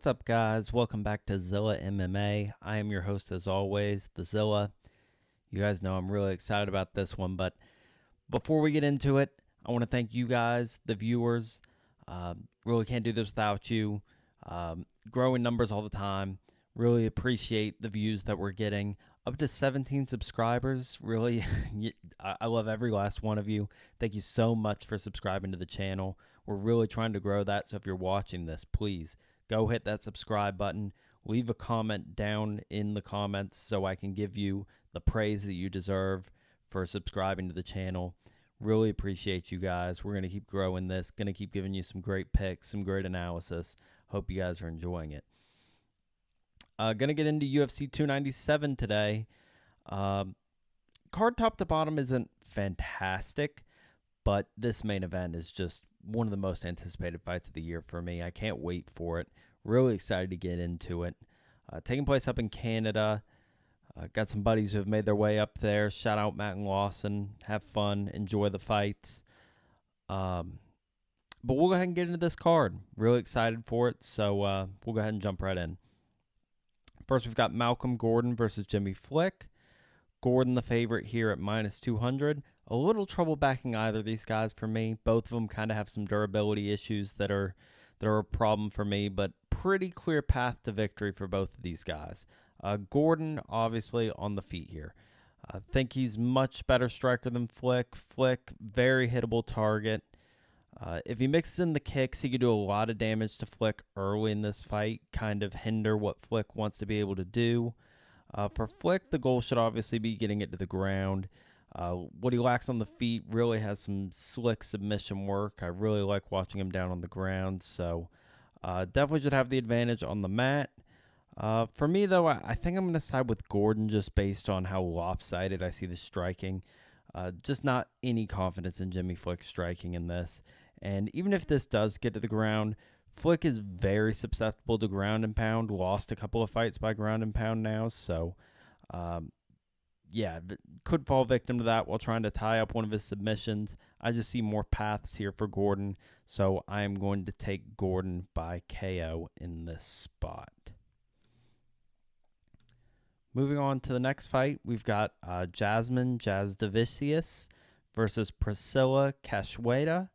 What's up, guys? Welcome back to Zilla MMA. I am your host, as always, the Zilla. You guys know I'm really excited about this one, but before we get into it, I want to thank you guys, the viewers. Really can't do this without you. Growing numbers all the time. Really appreciate the views that we're getting. Up to 17 subscribers. Really, I love every last one of you. Thank you so much for subscribing to the channel. We're really trying to grow that, so if you're watching this, please go hit that subscribe button. Leave a comment down in the comments so I can give you the praise that you deserve for subscribing to the channel. Really appreciate you guys. We're going to keep growing this. Going to keep giving you some great picks, some great analysis. Hope you guys are enjoying it. Going to get into UFC 297 today. Card top to bottom isn't fantastic, but this main event is just one of the most anticipated fights of the year for me. I can't wait for it. Really excited to get into it. Taking place up in Canada. Got some buddies who have made their way up there. Shout out Matt and Lawson. Have fun. Enjoy the fights. But we'll go ahead and get into this card. Really excited for it. So we'll go ahead and jump right in. First, we've got Malcolm Gordon versus Jimmy Flick. Gordon the favorite here at minus 200. A little trouble backing either of these guys for me. Both of them kind of have some durability issues that are a problem for me, but pretty clear path to victory for both of these guys. Gordon, obviously, on the feet here. I think he's much better striker than Flick. Flick, very hittable target. If he mixes in the kicks, he could do a lot of damage to Flick early in this fight, kind of hinder what Flick wants to be able to do. For Flick, the goal should obviously be getting it to the ground. What he lacks on the feet really has some slick submission work. I really like watching him down on the ground, so definitely should have the advantage on the mat. For me, though, I think I'm going to side with Gordon just based on how lopsided I see the striking. Just not any confidence in Jimmy Flick striking in this. And even if this does get to the ground, Flick is very susceptible to ground and pound. Lost a couple of fights by ground and pound now. So, yeah, could fall victim to that while trying to tie up one of his submissions. I just see more paths here for Gordon. So I am going to take Gordon by KO in this spot. Moving on to the next fight, we've got Jasudavicius versus Priscilla Cachoeira.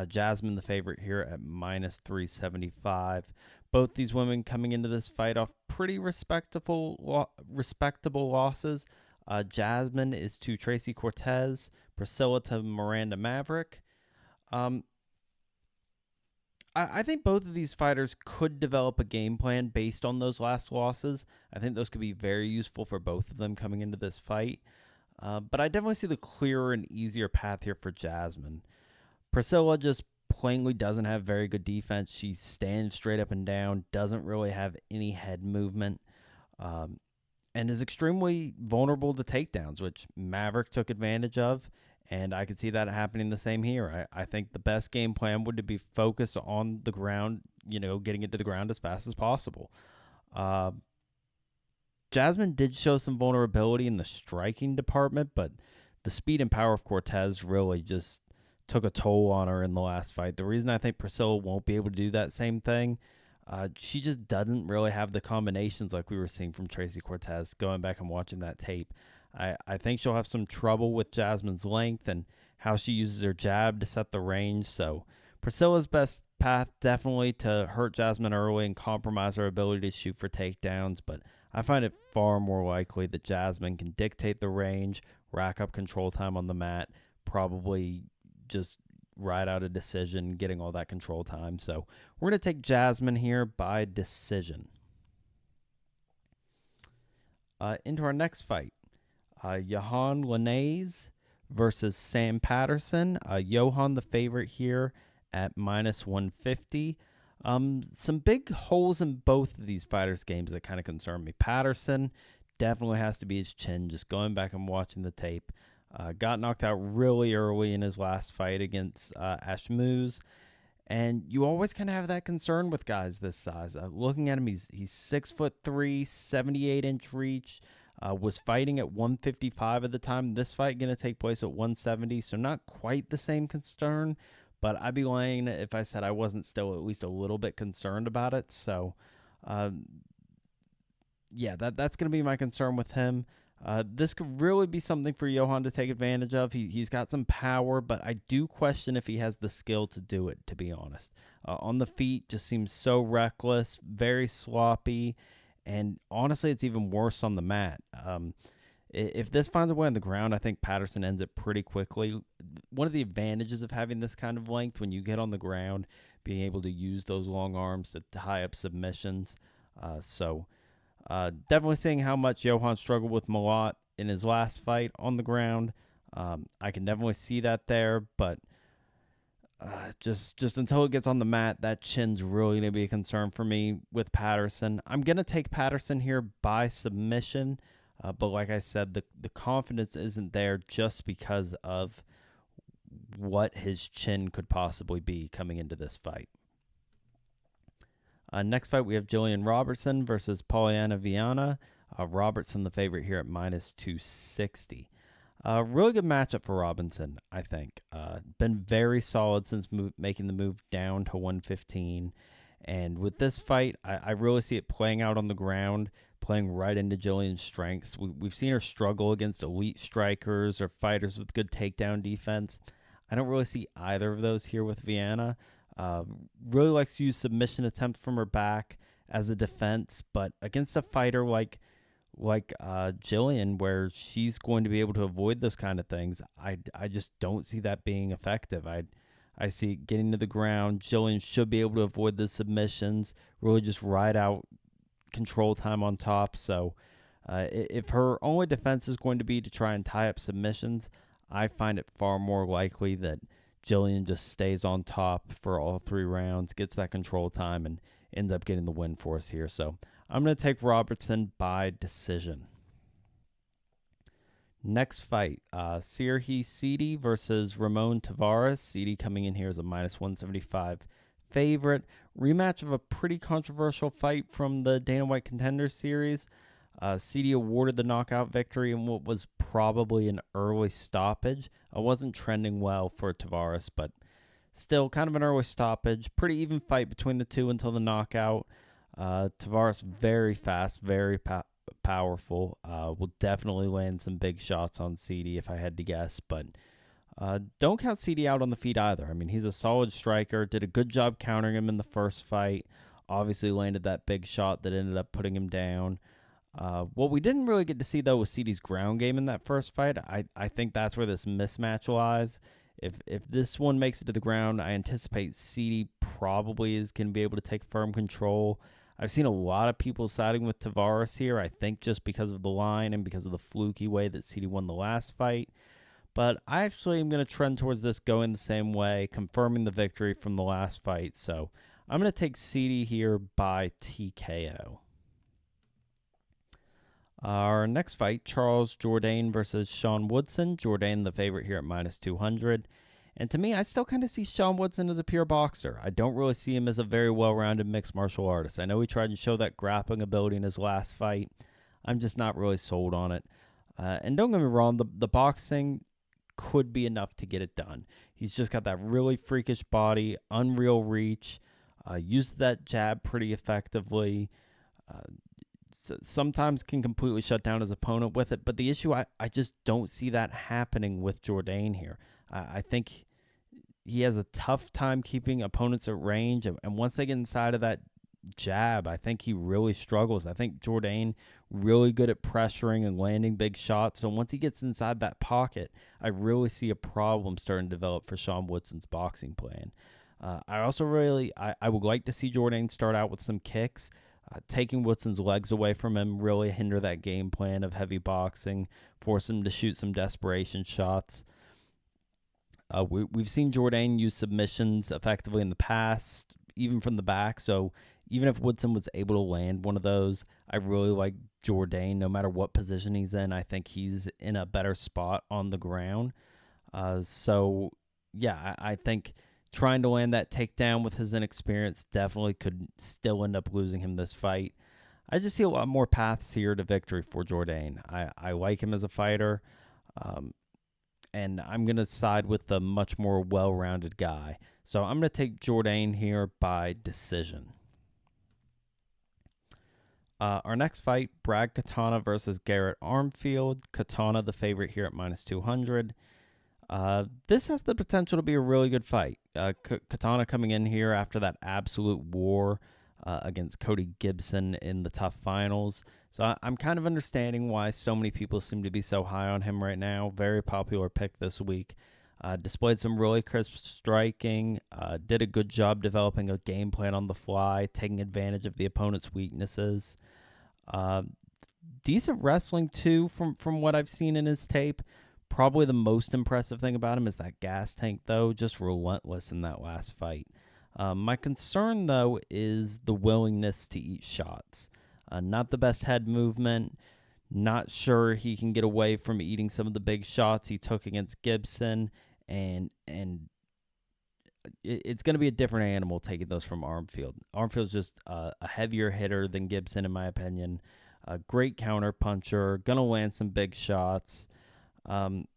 Jasmine the favorite here at minus 375. Both these women coming into this fight off pretty respectable losses. Jasmine is to Tracy Cortez, Priscilla to Miranda Maverick. I think both of these fighters could develop a game plan based on those last losses. I think those could be very useful for both of them coming into this fight. But I definitely see the clearer and easier path here for Jasmine. Priscilla just plainly doesn't have very good defense. She stands straight up and down, doesn't really have any head movement, and is extremely vulnerable to takedowns, which Maverick took advantage of. And I could see that happening the same here. I think the best game plan would be focus on the ground, getting it to the ground as fast as possible. Jasmine did show some vulnerability in the striking department, but the speed and power of Cortez really just took a toll on her in the last fight. The reason I think Priscilla won't be able to do that same thing, she just doesn't really have the combinations like we were seeing from Tracy Cortez, going back and watching that tape. I think she'll have some trouble with Jasmine's length and how she uses her jab to set the range. So Priscilla's best path definitely to hurt Jasmine early and compromise her ability to shoot for takedowns. But I find it far more likely that Jasmine can dictate the range, rack up control time on the mat, probably just ride out a decision, getting all that control time. So we're going to take Jasmine here by decision. Into our next fight. Johan Lainesse versus Sam Patterson. Johan the favorite here at minus 150. Some big holes in both of these fighters' games that kind of concern me. Patterson definitely has to be his chin, just going back and watching the tape. Got knocked out really early in his last fight against Ashmouz. And you always kind of have that concern with guys this size. Looking at him, he's 6'3", 78-inch reach. Was fighting at 155 at the time. This fight going to take place at 170, so not quite the same concern, but I'd be lying if I said I wasn't still at least a little bit concerned about it. So Uh, yeah, that's going to be my concern with him. This could really be something for Johan to take advantage of. He's got some power, but I do question if he has the skill to do it, to be honest. On the feet, just seems so reckless, very sloppy, and honestly, it's even worse on the mat. If this finds a way on the ground, I think Patterson ends it pretty quickly. One of the advantages of having this kind of length when you get on the ground, being able to use those long arms to tie up submissions. Definitely seeing how much Johan struggled with Malott in his last fight on the ground. I can definitely see that there, but just until it gets on the mat, that chin's really going to be a concern for me with Patterson. I'm going to take Patterson here by submission, but like I said, the confidence isn't there just because of what his chin could possibly be coming into this fight. Next fight, we have Jillian Robertson versus Polyana Viana. Robertson, the favorite here at minus 260. Really good matchup for Robinson, I think. Been very solid since making the move down to 115. And with this fight, I really see it playing out on the ground, playing right into Jillian's strengths. We've seen her struggle against elite strikers or fighters with good takedown defense. I don't really see either of those here with Viana. Really likes to use submission attempts from her back as a defense, but against a fighter like Jillian, where she's going to be able to avoid those kind of things, I just don't see that being effective. I see it getting to the ground. Jillian should be able to avoid the submissions, really just ride out control time on top. So if her only defense is going to be to try and tie up submissions, I find it far more likely that Jillian just stays on top for all 3 rounds, gets that control time, and ends up getting the win for us here. So I'm going to take Robertson by decision. Next fight, Sirhi Sidey versus Ramon Taveras. Sidey coming in here as a minus 175 favorite. Rematch of a pretty controversial fight from the Dana White Contender Series. Sidey awarded the knockout victory in what was probably an early stoppage. It wasn't trending well for Taveras, but still kind of an early stoppage. Pretty even fight between the two until the knockout. Taveras very fast, very powerful. Will definitely land some big shots on Sidey if I had to guess, but don't count Sidey out on the feet either. I mean, he's a solid striker, did a good job countering him in the first fight, obviously landed that big shot that ended up putting him down. What we didn't really get to see, though, was Sidey's ground game in that first fight. I think that's where this mismatch lies. If this one makes it to the ground, I anticipate Sidey probably is going to be able to take firm control. I've seen a lot of people siding with Taveras here, I think just because of the line and because of the fluky way that Sidey won the last fight. But I actually am going to trend towards this going the same way, confirming the victory from the last fight. So I'm going to take Sidey here by TKO. Our next fight, Charles Jourdain versus Sean Woodson. Jourdain, the favorite here at minus 200. And to me, I still kind of see Sean Woodson as a pure boxer. I don't really see him as a very well-rounded mixed martial artist. I know he tried to show that grappling ability in his last fight. I'm just not really sold on it. And don't get me wrong, the boxing could be enough to get it done. He's just got that really freakish body, unreal reach, used that jab pretty effectively. Sometimes can completely shut down his opponent with it, but the issue, I just don't see that happening with Jourdain here. I think he has a tough time keeping opponents at range, and once they get inside of that jab, I think he really struggles. I think Jourdain really good at pressuring and landing big shots, so once he gets inside that pocket, I really see a problem starting to develop for Sean Woodson's boxing plan. I also I would like to see Jourdain start out with some kicks. Taking Woodson's legs away from him really hinder that game plan of heavy boxing, force him to shoot some desperation shots. We've seen Jourdain use submissions effectively in the past, even from the back. So even if Woodson was able to land one of those, I really like Jourdain no matter what position he's in. I think he's in a better spot on the ground. I think trying to land that takedown with his inexperience definitely could still end up losing him this fight. I just see a lot more paths here to victory for Jourdain. I like him as a fighter, and I'm going to side with the much more well-rounded guy. So I'm going to take Jourdain here by decision. Our next fight, Brad Katona versus Garrett Armfield. Katona, the favorite here at minus 200. This has the potential to be a really good fight. Katona coming in here after that absolute war against Cody Gibson in the tough finals. So I'm kind of understanding why so many people seem to be so high on him right now. Very popular pick this week. Displayed some really crisp striking. Did a good job developing a game plan on the fly, taking advantage of the opponent's weaknesses. Uh, Decent wrestling too from what I've seen in his tape. Probably the most impressive thing about him is that gas tank, though, just relentless in that last fight. My concern, though, is the willingness to eat shots. Not the best head movement. Not sure he can get away from eating some of the big shots he took against Gibson, and it's going to be a different animal taking those from Armfield. Armfield's just a heavier hitter than Gibson, in my opinion. A great counter puncher, going to land some big shots. And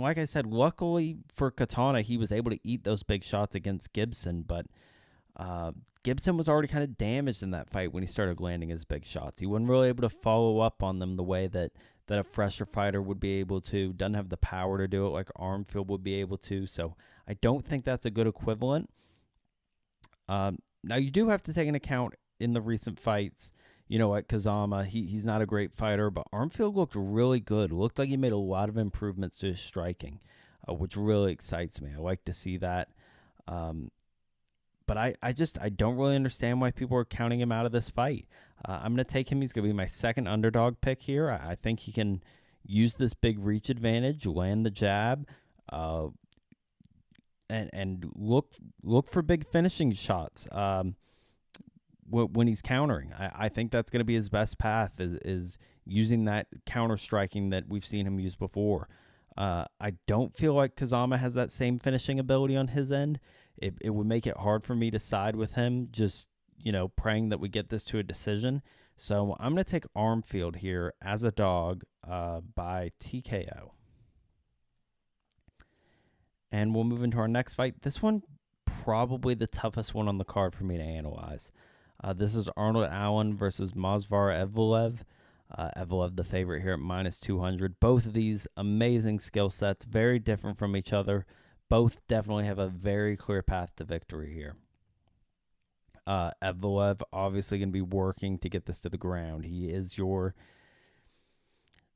like I said, luckily for Katona, he was able to eat those big shots against Gibson, but Gibson was already kind of damaged in that fight when he started landing his big shots. He wasn't really able to follow up on them the way that a fresher fighter would be able to. Doesn't have the power to do it like Armfield would be able to, so I don't think that's a good equivalent. Now, you do have to take into account in the recent fights, like Kazama, he's not a great fighter, but Armfield looked really good. Looked like he made a lot of improvements to his striking, which really excites me. I like to see that. But I don't really understand why people are counting him out of this fight. I'm going to take him. He's going to be my second underdog pick here. I think he can use this big reach advantage, land the jab, and look for big finishing shots. When he's countering, I think that's going to be his best path is using that counter striking that we've seen him use before. I don't feel like Kazama has that same finishing ability on his end. It would make it hard for me to side with him, just, praying that we get this to a decision. So I'm going to take Armfield here as a dog by TKO. And we'll move into our next fight. This one, probably the toughest one on the card for me to analyze. This is Arnold Allen versus Movsar Evloev. Evloev, the favorite here at minus 200. Both of these amazing skill sets, very different from each other. Both definitely have a very clear path to victory here. Evloev obviously going to be working to get this to the ground. He is your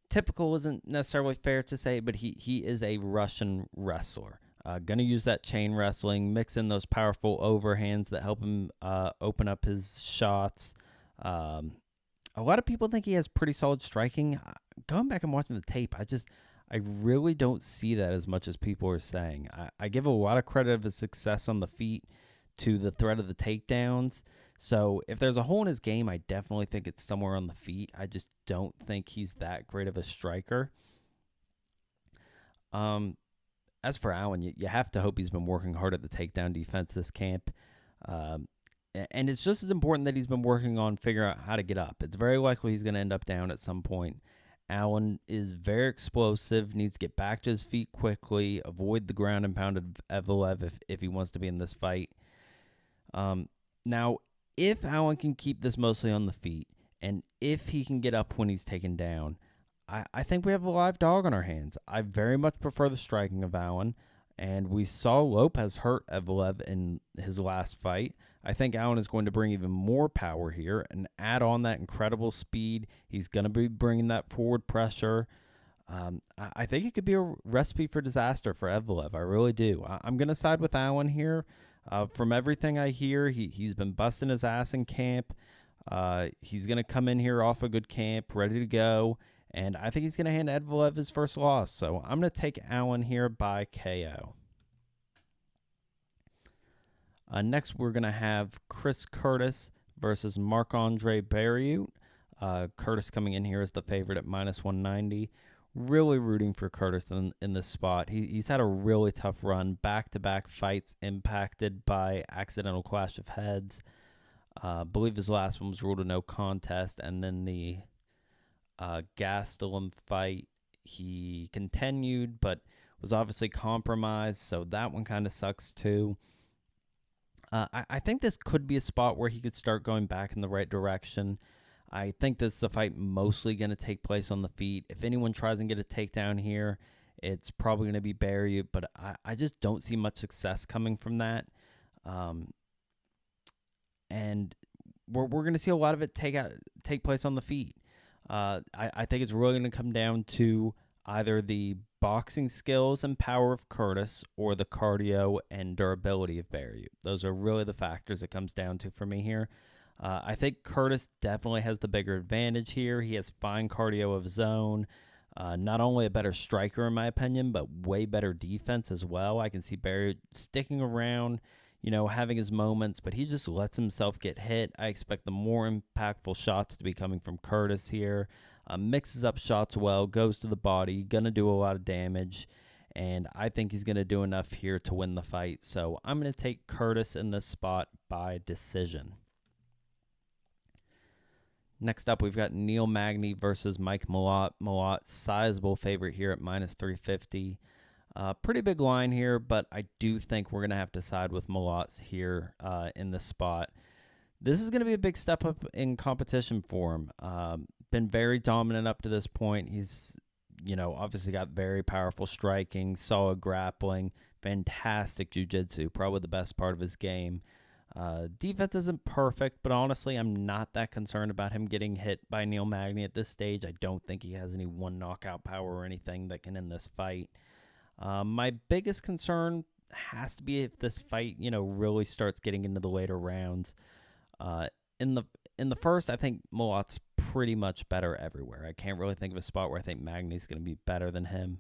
typical, isn't necessarily fair to say, but he is a Russian wrestler. Going to use that chain wrestling, mix in those powerful overhands that help him open up his shots. A lot of people think he has pretty solid striking. Going back and watching the tape, I really don't see that as much as people are saying. I give a lot of credit of his success on the feet to the threat of the takedowns. So if there's a hole in his game, I definitely think it's somewhere on the feet. I just don't think he's that great of a striker. As for Allen, you have to hope he's been working hard at the takedown defense this camp. And it's just as important that he's been working on figuring out how to get up. It's very likely he's going to end up down at some point. Allen is very explosive, needs to get back to his feet quickly, avoid the ground and pound of Evloev if he wants to be in this fight. Now, if Allen can keep this mostly on the feet, and if he can get up when he's taken down, I think we have a live dog on our hands. I very much prefer the striking of Allen, and we saw Lopez hurt Evloev in his last fight. I think Allen is going to bring even more power here and add on that incredible speed. He's going to be bringing that forward pressure. I think it could be a recipe for disaster for Evloev. I really do. I'm going to side with Allen here. From everything I hear, he's been busting his ass in camp. He's going to come in here off a good camp, ready to go. And I think he's going to hand Evloev his first loss. So I'm going to take Allen here by KO. Next, we're going to have Chris Curtis versus Marc-Andre Barriault. Curtis coming in here as the favorite at minus 190. Really rooting for Curtis in this spot. He's had a really tough run. Back-to-back fights impacted by accidental clash of heads. I believe his last one was ruled a no contest. And then the Gastelum fight, he continued, but was obviously compromised. So that one kind of sucks too. I think this could be a spot where he could start going back in the right direction. I think this is a fight mostly going to take place on the feet. If anyone tries and get a takedown here, it's probably going to be Barriault, but I just don't see much success coming from that. And we're going to see a lot of it take place on the feet. I think it's really going to come down to either the boxing skills and power of Curtis or the cardio and durability of Barriault. Those are really the factors it comes down to for me here. I think Curtis definitely has the bigger advantage here. He has fine cardio of his own. Not only a better striker, in my opinion, but way better defense as well. I can see Barriault sticking around, having his moments, but he just lets himself get hit. I expect the more impactful shots to be coming from Curtis here. Mixes up shots well, goes to the body, going to do a lot of damage, and I think he's going to do enough here to win the fight. So I'm going to take Curtis in this spot by decision. Next up, we've got Neil Magny versus Mike Malott. Malott, sizable favorite here at minus 350. Pretty big line here, but I do think we're going to have to side with Malott here in this spot. This is going to be a big step up in competition for him. Been very dominant up to this point. He's, obviously got very powerful striking, solid grappling, fantastic jiu-jitsu, probably the best part of his game. Defense isn't perfect, but honestly, I'm not that concerned about him getting hit by Neil Magny at this stage. I don't think he has any one knockout power or anything that can end this fight. My biggest concern has to be if this fight, really starts getting into the later rounds. In the first, I think Malott's pretty much better everywhere. I can't really think of a spot where I think Magny's going to be better than him.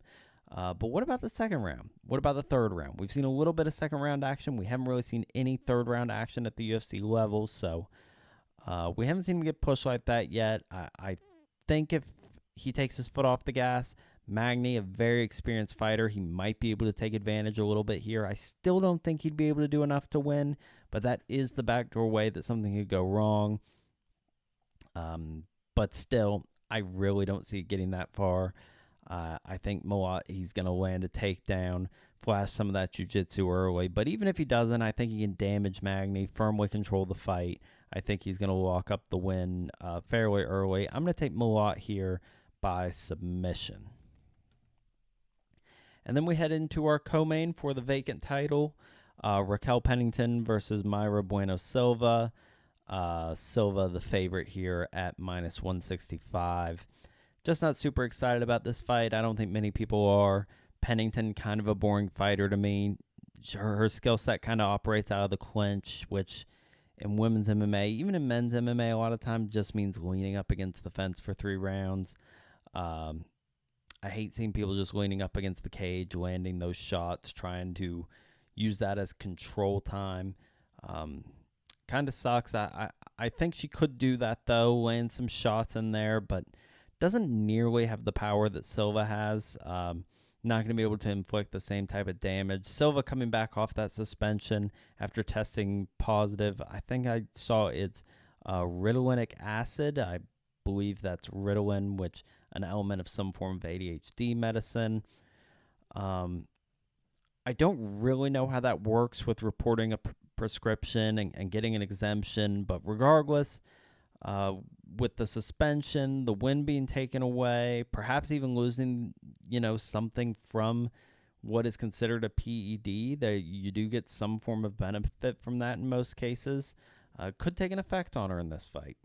But what about the second round? What about the third round? We've seen a little bit of second round action. We haven't really seen any third round action at the UFC level, so we haven't seen him get pushed like that yet. I think if he takes his foot off the gas, Magny, a very experienced fighter, he might be able to take advantage a little bit here. I still don't think he'd be able to do enough to win, but that is the backdoor way that something could go wrong. But still, I really don't see it getting that far. I think Malott, he's going to land a takedown, flash some of that jiu-jitsu early. But even if he doesn't, I think he can damage Magny, firmly control the fight. I think he's going to lock up the win fairly early. I'm going to take Malott here by submission. And then we head into our co-main for the vacant title. Raquel Pennington versus Mayra Bueno Silva. Silva, the favorite here at minus 165. Just not super excited about this fight. I don't think many people are. Pennington, kind of a boring fighter to me. Her skill set kind of operates out of the clinch, which in women's MMA, even in men's MMA, a lot of times just means leaning up against the fence for 3 rounds. I hate seeing people just leaning up against the cage, landing those shots, trying to use that as control time. Kind of sucks. I think she could do that, though, land some shots in there, but doesn't nearly have the power that Silva has. Not going to be able to inflict the same type of damage. Silva coming back off that suspension after testing positive. I think I saw it's Ritalinic acid. I believe that's Ritalin, which an element of some form of ADHD medicine. I don't really know how that works with reporting a prescription and getting an exemption, but regardless, with the suspension, the win being taken away, perhaps even losing, something from what is considered a PED, that you do get some form of benefit from that in most cases, could take an effect on her in this fight.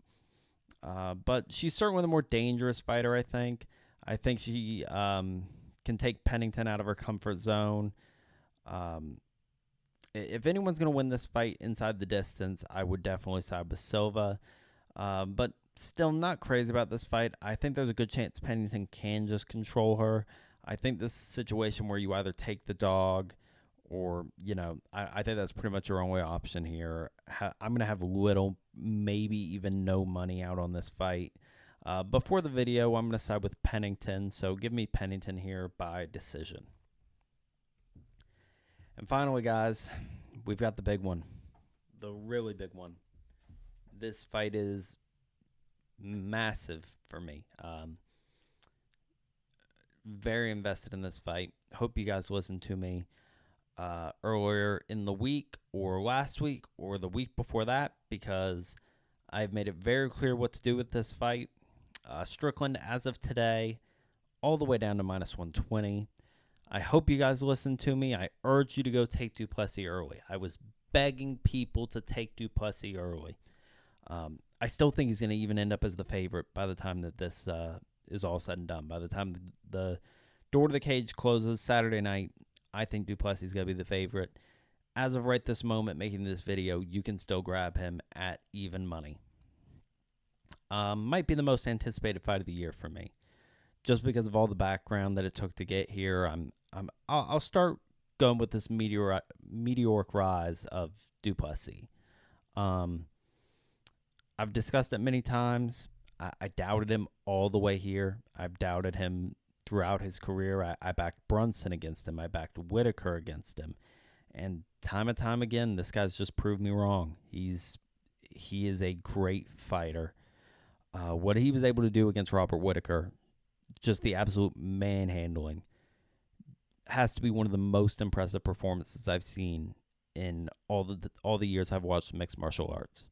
But she's certainly the more dangerous fighter, I think. I think she can take Pennington out of her comfort zone. If anyone's going to win this fight inside the distance, I would definitely side with Silva. But still not crazy about this fight. I think there's a good chance Pennington can just control her. I think this situation where you either take the dog or, I think that's pretty much your only option here. I'm going to have little, maybe even no money out on this fight. Before the video, I'm going to side with Pennington, so give me Pennington here by decision. And finally, guys, we've got the big one, the really big one. This fight is massive for me. Very invested in this fight. Hope you guys listened to me earlier in the week or last week or the week before that, because I've made it very clear what to do with this fight. Strickland, as of today, all the way down to minus 120. I hope you guys listen to me. I urge you to go take Du Plessis early. I was begging people to take Du Plessis early. I still think he's going to even end up as the favorite by the time that this is all said and done. By the time the door to the cage closes Saturday night, I think Du Plessis is going to be the favorite. As of right this moment, making this video, you can still grab him at even money. Might be the most anticipated fight of the year for me, just because of all the background that it took to get here. I'll start going with this meteoric rise of Du Plessis. I've discussed it many times. I doubted him all the way here. I've doubted him throughout his career. I backed Brunson against him. I backed Whitaker against him. And time and time again, this guy's just proved me wrong. He is a great fighter. What he was able to do against Robert Whitaker, just the absolute manhandling, has to be one of the most impressive performances I've seen in all the years I've watched mixed martial arts.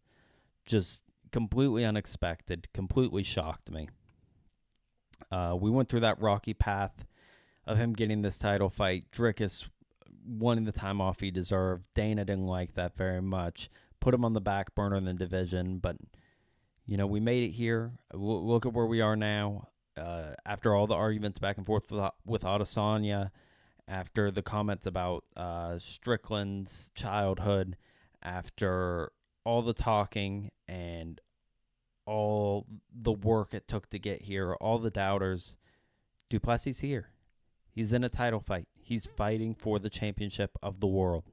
Just completely unexpected, completely shocked me. We went through that rocky path of him getting this title fight. Dricus wanting the time off he deserved. Dana didn't like that very much. Put him on the back burner in the division, but we made it here. Look at where we are now. After all the arguments back and forth with Adesanya, after the comments about Strickland's childhood, after all the talking and all the work it took to get here, all the doubters, Du Plessis here. He's in a title fight. He's fighting for the championship of the world.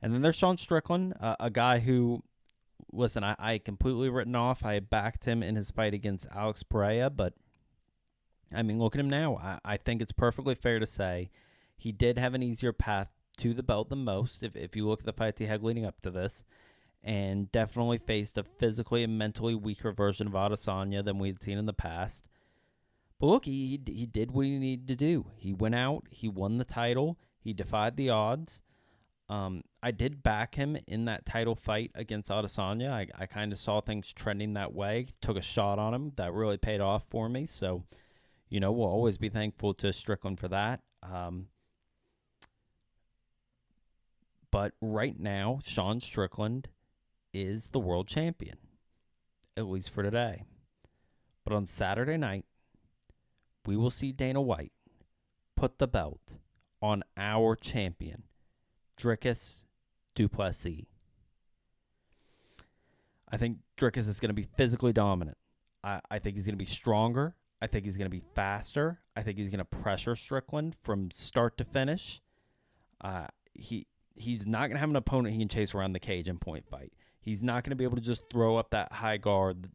And then there's Sean Strickland, a guy who, listen, I completely written off. I backed him in his fight against Alex Pereira, but, look at him now. I think it's perfectly fair to say he did have an easier path to the belt than most, if you look at the fights he had leading up to this, and definitely faced a physically and mentally weaker version of Adesanya than we had seen in the past. But look, he did what he needed to do. He went out, he won the title, he defied the odds. I did back him in that title fight against Adesanya. I kind of saw things trending that way. Took a shot on him. That really paid off for me. So, we'll always be thankful to Strickland for that. But right now, Sean Strickland is the world champion, at least for today. But on Saturday night, we will see Dana White put the belt on our champion, Dricus Du Plessis. I think Dricus is going to be physically dominant. I think he's going to be stronger. I think he's going to be faster. I think he's going to pressure Strickland from start to finish. He's not going to have an opponent he can chase around the cage and point fight. He's not going to be able to just throw up that high guard,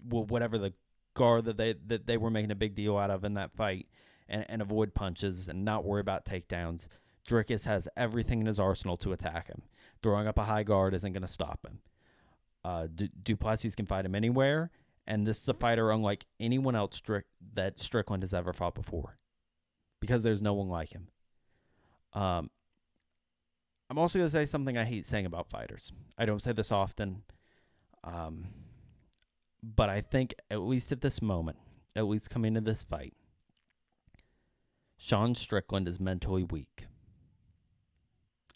whatever the guard that they were making a big deal out of in that fight, and avoid punches and not worry about takedowns. Dricus has everything in his arsenal to attack him. Throwing up a high guard isn't going to stop him. Du Plessis can fight him anywhere, and this is a fighter unlike anyone else that Strickland has ever fought before, because there's no one like him. I'm also going to say something I hate saying about fighters. I don't say this often, but I think, at least at this moment, at least coming into this fight, Sean Strickland is mentally weak.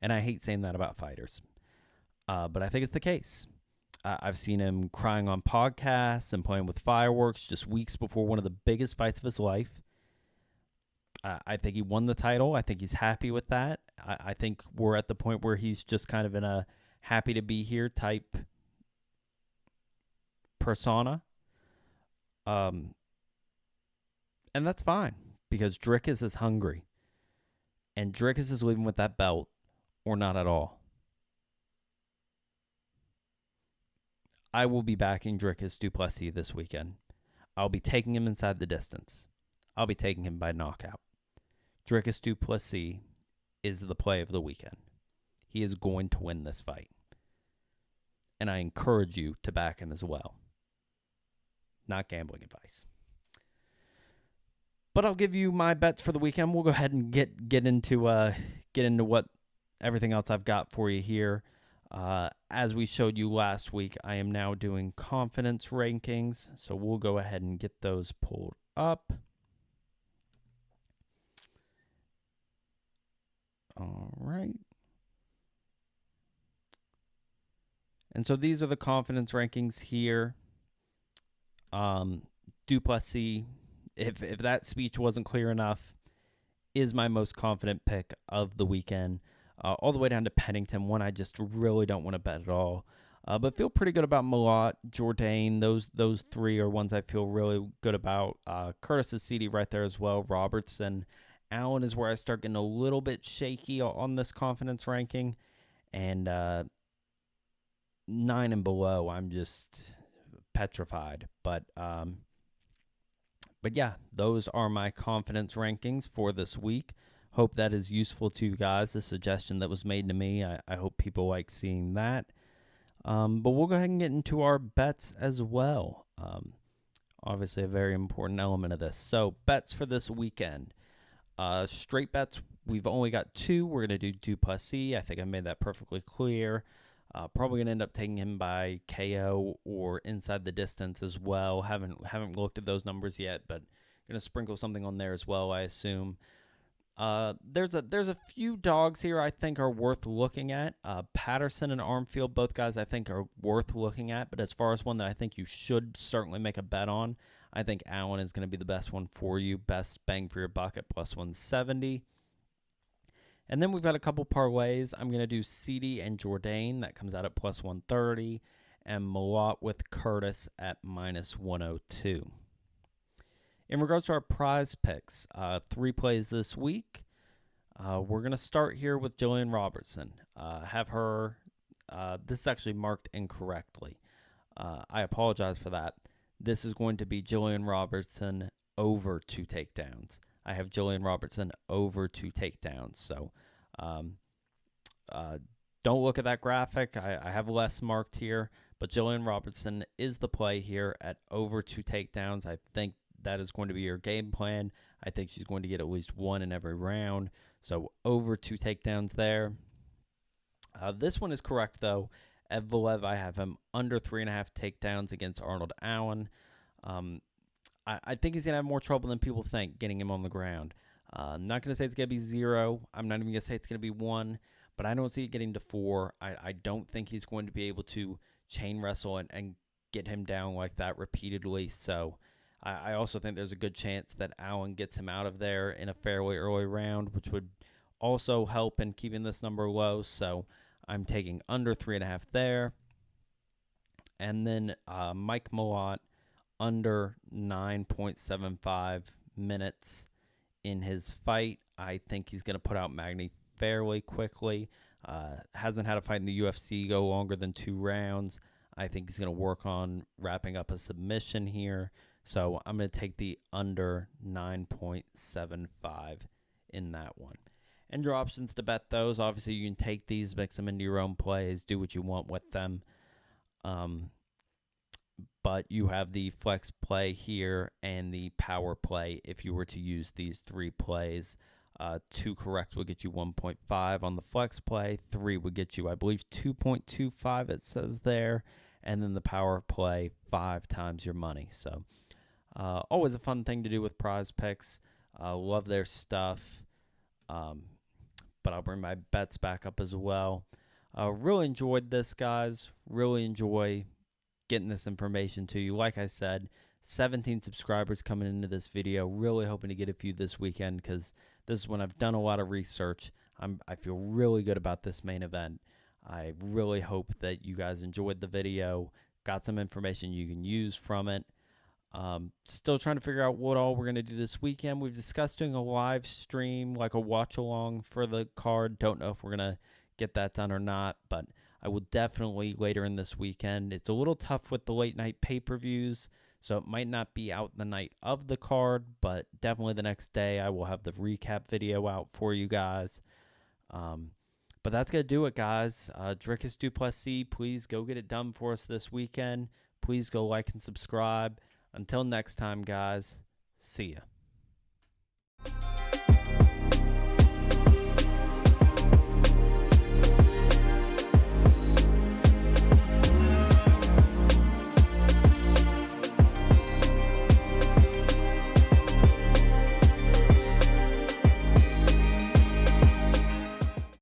And I hate saying that about fighters, but I think it's the case. I've seen him crying on podcasts and playing with fireworks just weeks before one of the biggest fights of his life. I think he won the title. I think he's happy with that. I think we're at the point where he's just kind of in a happy to be here type persona. And that's fine, because Dricus is hungry. And Dricus is leaving with that belt, or not at all. I will be backing Dricus Du Plessis this weekend. I'll be taking him inside the distance. I'll be taking him by knockout. Dricus Du Plessis is the play of the weekend. He is going to win this fight. And I encourage you to back him as well. Not gambling advice. But I'll give you my bets for the weekend. We'll go ahead and get into what everything else I've got for you here. As we showed you last week, I am now doing confidence rankings, so we'll go ahead and get those pulled up. All right. And so these are the confidence rankings here. Du Plessis, if that speech wasn't clear enough, is my most confident pick of the weekend. All the way down to Pennington, one I just really don't want to bet at all. But feel pretty good about Malott, Jourdain. Those three are ones I feel really good about. Curtis is Sidey right there as well. Robertson. Allen is where I start getting a little bit shaky on this confidence ranking. And 9 and below, I'm just petrified. But yeah, those are my confidence rankings for this week. Hope that is useful to you guys. The suggestion that was made to me, I hope people like seeing that. But we'll go ahead and get into our bets as well. Obviously, a very important element of this. So, bets for this weekend. Straight bets, we've only got 2. We're going to do Du Plessis. I think I made that perfectly clear. Probably going to end up taking him by KO or inside the distance as well. Haven't looked at those numbers yet, but going to sprinkle something on there as well, I assume. There's a few dogs here I think are worth looking at. Patterson and Armfield, both guys I think are worth looking at. But as far as one that I think you should certainly make a bet on, I think Allen is going to be the best one for you. Best bang for your buck at plus 170. And then we've got a couple parlays. I'm going to do Sidey and Jourdain. That comes out at plus 130. And Malott with Curtis at minus 102. In regards to our prize picks, 3 plays this week. We're going to start here with Jillian Robertson. Have her, this is actually marked incorrectly. I apologize for that. This is going to be Jillian Robertson over 2 takedowns. I have Jillian Robertson over 2 takedowns. So don't look at that graphic. I have less marked here. But Jillian Robertson is the play here at over 2 takedowns. I think that is going to be your game plan. I think she's going to get at least 1 in every round. So over 2 takedowns there. This one is correct, though. Evloev, I have him under 3.5 takedowns against Arnold Allen. I think he's going to have more trouble than people think getting him on the ground. I'm not going to say it's going to be 0. I'm not even going to say it's going to be 1. But I don't see it getting to 4. I don't think he's going to be able to chain wrestle and get him down like that repeatedly. So I also think there's a good chance that Allen gets him out of there in a fairly early round, which would also help in keeping this number low. So I'm taking under 3.5 there. And then Mike Malott under 9.75 minutes in his fight. I think he's going to put out Magny fairly quickly. Hasn't had a fight in the UFC go longer than 2 rounds. I think he's going to work on wrapping up a submission here. So I'm going to take the under 9.75 in that one. And your options to bet those, obviously you can take these, mix them into your own plays, do what you want with them. But you have the flex play here and the power play if you were to use these 3 plays. 2 correct would get you 1.5 on the flex play. 3 would get you, I believe, 2.25 it says there. And then the power play, 5 times your money. So always a fun thing to do with PrizePicks. Love their stuff. But I'll bring my bets back up as well. Really enjoyed this, guys. Really enjoy getting this information to you. Like I said, 17 subscribers coming into this video. Really hoping to get a few this weekend because this is when I've done a lot of research. I feel really good about this main event. I really hope that you guys enjoyed the video, got some information you can use from it. Still trying to figure out what all we're going to do this weekend. We've discussed doing a live stream, like a watch along for the card. Don't know if we're going to get that done or not, but I will definitely later in this weekend. It's a little tough with the late night pay-per-views, so it might not be out the night of the card, but definitely the next day I will have the recap video out for you guys. But that's going to do it, guys. Drickus Du Plessis, please go get it done for us this weekend. Please go like and subscribe. Until next time, guys, see ya.